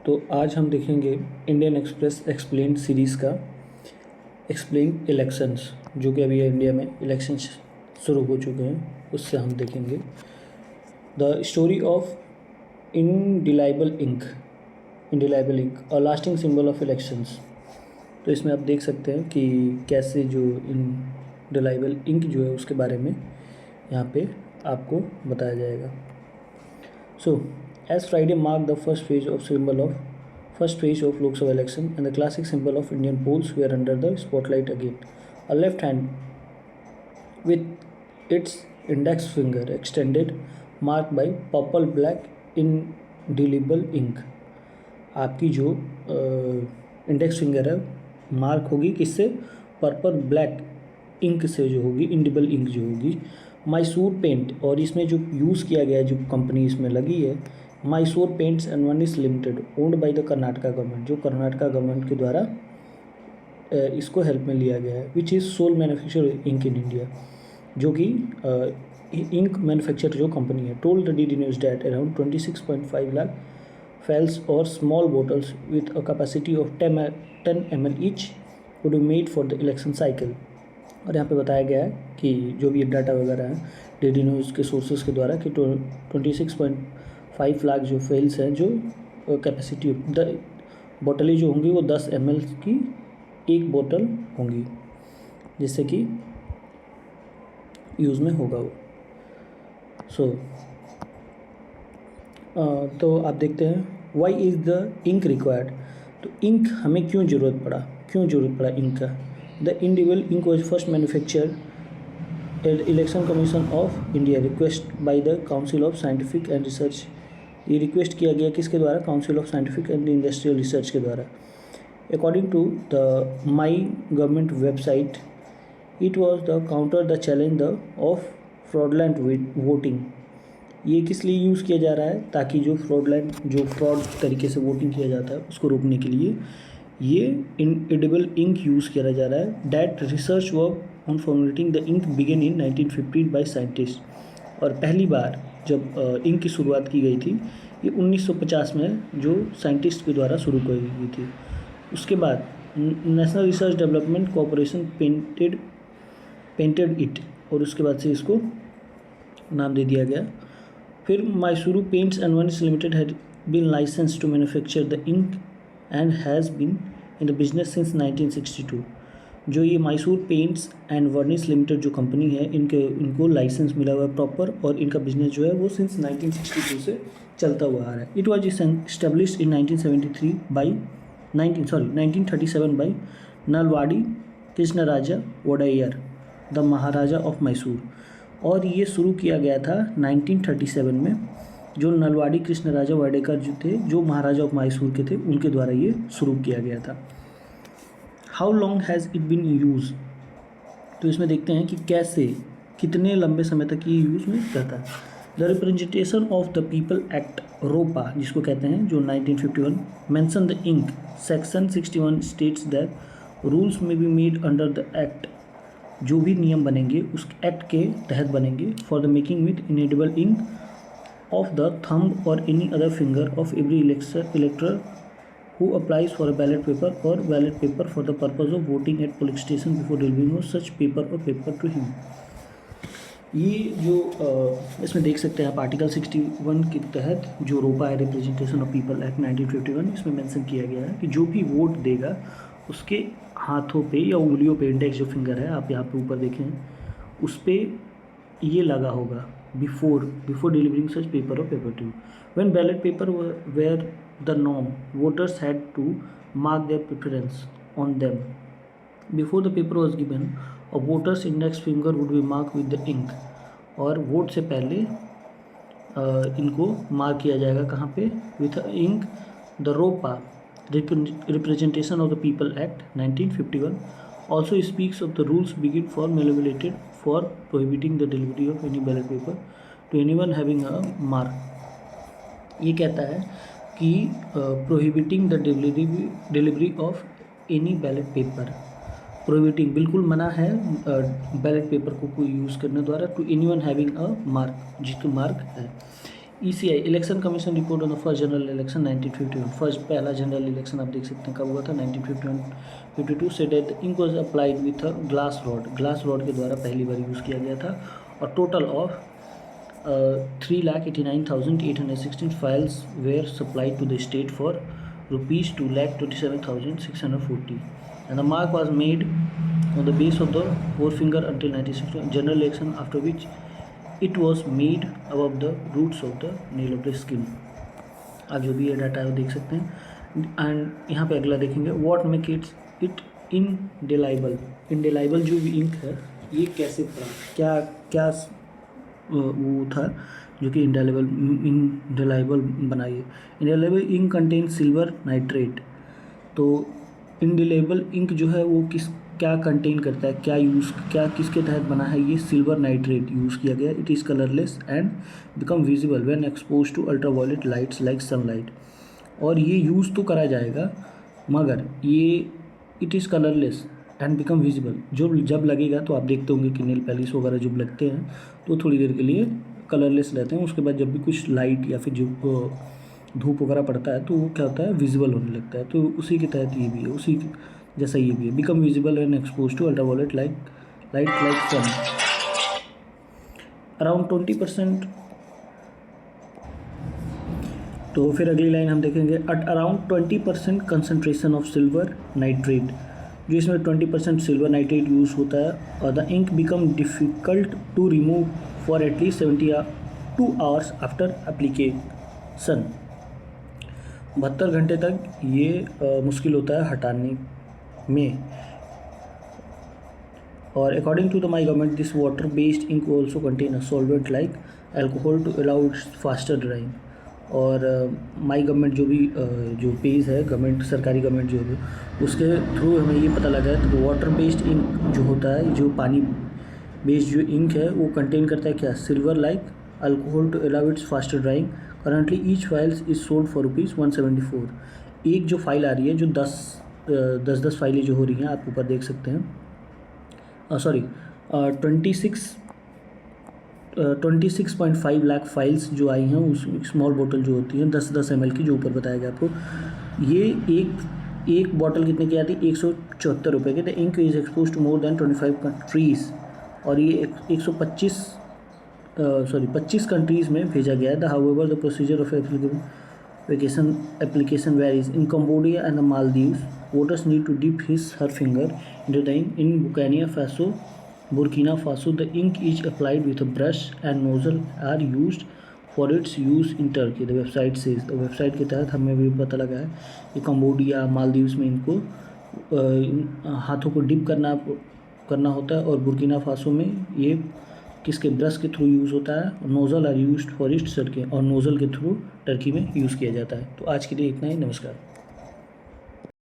तो आज हम देखेंगे इंडियन एक्सप्रेस एक्सप्लेन सीरीज़ का एक्सप्लेन इलेक्शंस, जो कि अभी इंडिया में इलेक्शंस शुरू हो चुके हैं, उससे हम देखेंगे द स्टोरी ऑफ इंडिलाइबल इंक और लास्टिंग सिंबल ऑफ इलेक्शंस। तो इसमें आप देख सकते हैं कि कैसे जो इंडिलाइबल इंक जो है उसके बारे में यहाँ पे आपको बताया जाएगा। So, as Friday marked the first phase of Lok Sabha election, and the classic symbol of Indian polls were under the spotlight again. A left hand with its index finger extended, marked by purple black indelible ink. आपकी जो index finger है mark होगी किससे? Purple black ink से जो होगी, इंडिबल ink जो होगी। मैसूर पेंट, और इसमें जो यूज़ किया गया है, जो कंपनी इसमें लगी है, Mysore Paints and Varnish limited, owned by the Karnataka government, जो कर्नाटका गवर्नमेंट के द्वारा इसको हेल्प में लिया गया है। Which is sole manufacture ink in India, जो कि इंक मैन्युफैक्चर जो कंपनी है। Told the DD news that around 26.5 lakh fels or small bottles with a capacity of 10 ml each would be made for the election cycle। और यहाँ पे बताया गया है कि जो भी डाटा वगैरह है डीडी न्यूज़ के सोर्सेज के द्वारा कि 26.5 लाख जो फेल्स हैं, जो कैपेसिटी बोतलें जो होंगी वो 10 ml की एक बोतल होंगी, जिससे कि यूज़ में होगा वो। तो आप देखते हैं why is the ink required. तो इंक हमें क्यों ज़रूरत पड़ा इंक का? The individual ink was first manufactured at Election Commission of India request by the Council of Scientific and Research. ये रिक्वेस्ट किया गया किसके द्वारा? Council of Scientific and Industrial Research के द्वारा। According to the my government website, it was the counter the challenge of fraudulent voting. ये किस लिए यूज़ किया जा रहा है? ताकि जो फ्रॉड तरीके से वोटिंग किया जाता है उसको रोकने के लिए ये इनएडिबल इंक यूज़ किया जा रहा है। That research work on formulating the ink begin in 1915 by scientist. और पहली बार जब इंक की शुरुआत की गई थी ये 1950 में जो साइंटिस्ट के द्वारा शुरू की गई थी। उसके बाद national research development corporation painted it, और उसके बाद से इसको नाम दे दिया गया। फिर Mysuru Paints and Varnish Limited had been licensed to manufacture the ink and has been in the business since 1962। जो ये Mysore Paints and Varnish Limited जो कंपनी है, इनको लाइसेंस मिला हुआ है प्रॉपर, और इनका बिजनेस जो है वो सिंस 1962 से चलता हुआ आ रहा है। It was established in 1937 by Nalwadi Krishnaraja Wodeyar, the Maharaja of Mysore. और ये शुरू किया गया था 1937 में, जो नलवाड़ी कृष्णराजा वाडेकर जो थे, जो महाराजा ऑफ मैसूर के थे, उनके द्वारा ये शुरू किया गया था। How long has it been use? तो इसमें देखते हैं कि कैसे, कितने लंबे समय तक ये यूज़ में रहता है। The representation of the people act ROPA, जिसको कहते हैं, जो 1951 mention the ink. Section 61 states that rules may be made under the act. जो भी नियम बनेंगे उस एक्ट के तहत बनेंगे। For the making with inedible ink of the thumb और any other finger of every elector who applies for a ballot paper और ballot paper for the purpose of voting eight polling station before delivering of such paper और paper to him. ये जो इसमें देख सकते हैं आप आर्टिकल 61 के तहत जो रोपा है रिप्रेजेंटेशन ऑफ पीपल एक्ट 1951, इसमें मेंशन किया गया है कि जो भी वोट देगा उसके हाथों पे या उंगलियों पे, इंडेक्स जो फिंगर है आप यहाँ पे ऊपर देखें, उस पर ये लगा होगा बिफोर डिलीवरिंग सच पेपर और paper to. When ballot paper were the norm, voters had to mark their preference on them before the paper was given, और voters index finger would be mark with the ink. और vote से पहले इनको mark किया जाएगा कहाँ पे? With ink. The ROPA Representation of the People Act 1951 also speaks of the rules begin formulated for prohibiting the delivery of any ballot paper to anyone having a mark। ये कहता है कि prohibiting the delivery of any ballot paper, prohibiting बिल्कुल मना है ballot paper को कोई use करने द्वारा, to anyone having a mark, जिसको मार्क है। ECI election commission report on the first general election 1951। First पहला जनरल इलेक्शन आप देख सकते हैं कब हुआ था, 1952 से date ink was applied with a glass rod के द्वारा पहली बार यूज़ किया गया था। और total of 3,89,816 phials were supplied to the state for rupees 2,27,640 and the mark was made on the base of the forefinger until 1960 general election, after which it was made above the roots of the nail of the skin। आप जो भी ये data है देख सकते हैं। And यहाँ पे अगला देखेंगे व्हाट मेक इट इंडेलाइबल जो भी इंक है ये कैसे पड़ा, क्या क्या वो था जो कि इंडेलाइबल बनाइए। इंडेलाइबल इंक कंटेन सिल्वर नाइट्रेट। तो इंडेलेबल इंक जो है वो क्या कंटेन करता है, क्या किसके तहत बना है, ये सिल्वर नाइट्रेट यूज़ किया गया। It is colourless and become visible when expose to ultraviolet lights like sunlight. और ये यूज़ तो करा जाएगा मगर ये it is colourless and become visible, जब लगेगा तो आप देखते होंगे कि नेल पॉलिश वगैरह जब लगते हैं तो थोड़ी देर के लिए कलरलेस रहते हैं, उसके बाद जब भी कुछ लाइट या फिर जो धूप वगैरह पड़ता है तो वो क्या होता है, विजिबल होने लगता है। तो उसी के तहत ये भी है, उसी जैसा ये भी है। Become visible when expose to ultraviolet light like sun. Around 20%। तो फिर अगली लाइन हम देखेंगे at around 20% concentration of silver nitrate, जो इसमें 20% सिल्वर नाइट्रेट यूज़ होता है। और the ink become difficult to remove for at least 72 hours after application. 72 घंटे तक ये मुश्किल होता है हटाने में। और according to the my government this water based ink also contain a solvent like alcohol to allow its faster drying. और माई गवर्नमेंट जो भी जो पेज है गवर्नमेंट, सरकारी गवर्नमेंट जो है उसके थ्रू हमें ये पता लगा है तो वाटर बेस्ड इंक जो होता है, जो पानी बेस्ड जो इंक है वो कंटेन करता है क्या, silver like alcohol to allow its faster drying. Currently each phials is sold for ₹174। एक जो फाइल आ रही है, जो 10 फाइलें जो हो रही हैं आप ऊपर देख सकते हैं, 26.5 लाख फाइल्स जो आई हैं उस स्मॉल बोतल जो होती हैं 10-10 ml की, जो ऊपर बताया गया आपको। ये एक बॉटल कितने की आती है, 174 रुपये की। The ink is expose to more than 25 countries. और ये 25 कंट्रीज़ में भेजा गया है। The however the procedure of application varies. In Cambodia and the Maldives, voters need to dip her finger into the ink. In Burkina Faso, the ink is applied with a brush and nozzle are used for its use in Turkey. The website says. The website के तहत हमें भी पता लगा है कि Cambodia, Maldives में इनको हाथों को डिप करना होता है। और बुर्किना फासो में ये किसके ब्रश के थ्रू यूज़ होता है। Nozzle are used for its Turkey, और नोज़ल के थ्रू टर्की में यूज़ किया जाता है। तो आज के लिए इतना ही, नमस्कार।